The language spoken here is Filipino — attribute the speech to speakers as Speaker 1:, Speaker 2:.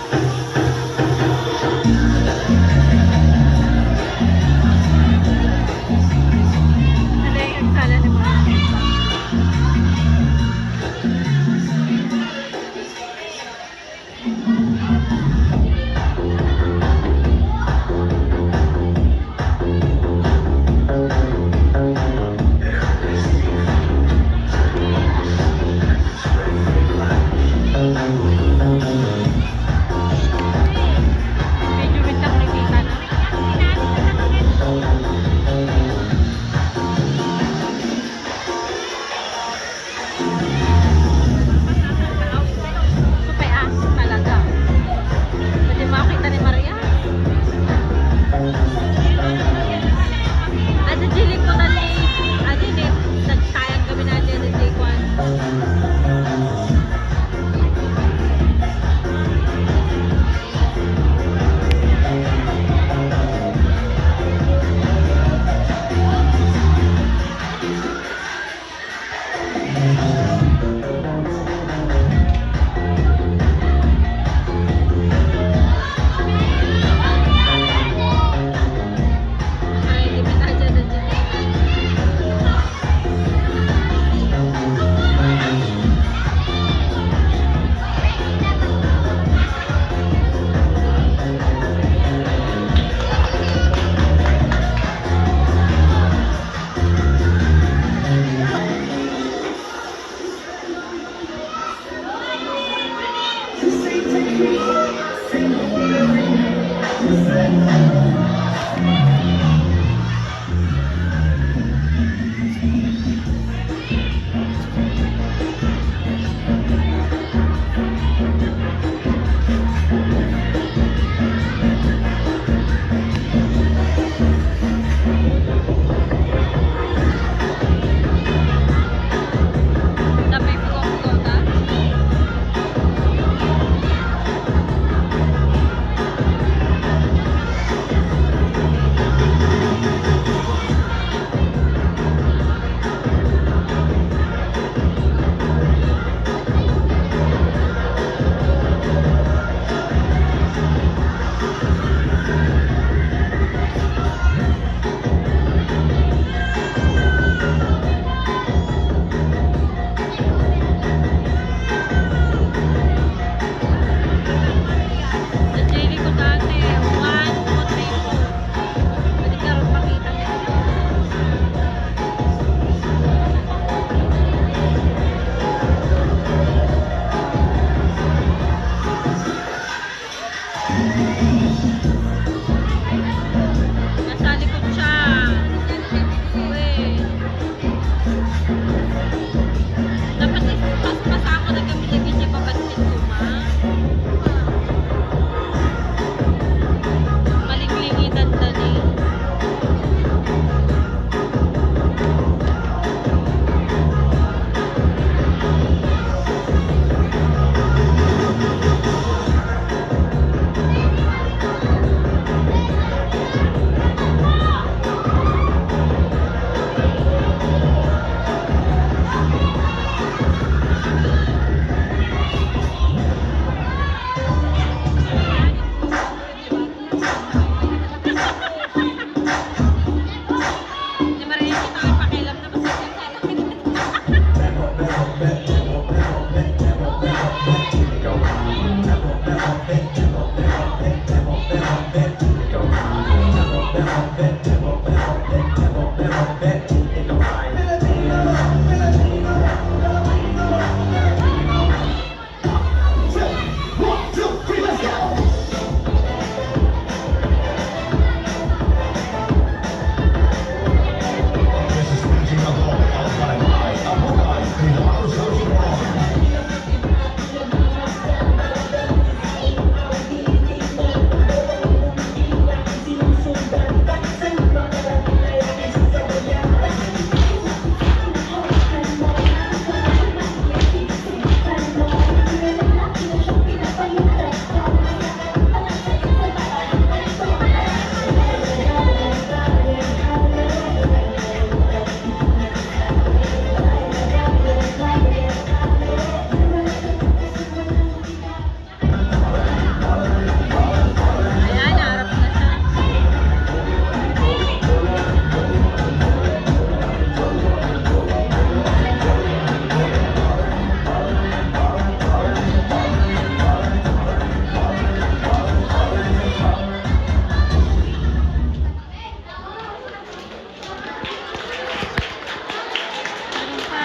Speaker 1: Ano yung sala ni Mama? Medyo wintang nakita na. Supay aso talaga. Pwede makakita ni Maria. Ada jili ko na ni Adinit. Nagtayang kami na dyan ni Kwan. Ay, di ba na dyan na jili? Tapi pugo-pugo na. Sa JD ko dati, 1, 2, 3, 4. Pwede ka rin makita nito. Nasa likod siya. Uy. Dapat pas ako na kami niya papansin ko, ma. Malinglingitan na ni. Di Maria, kita may pakialam na masasya.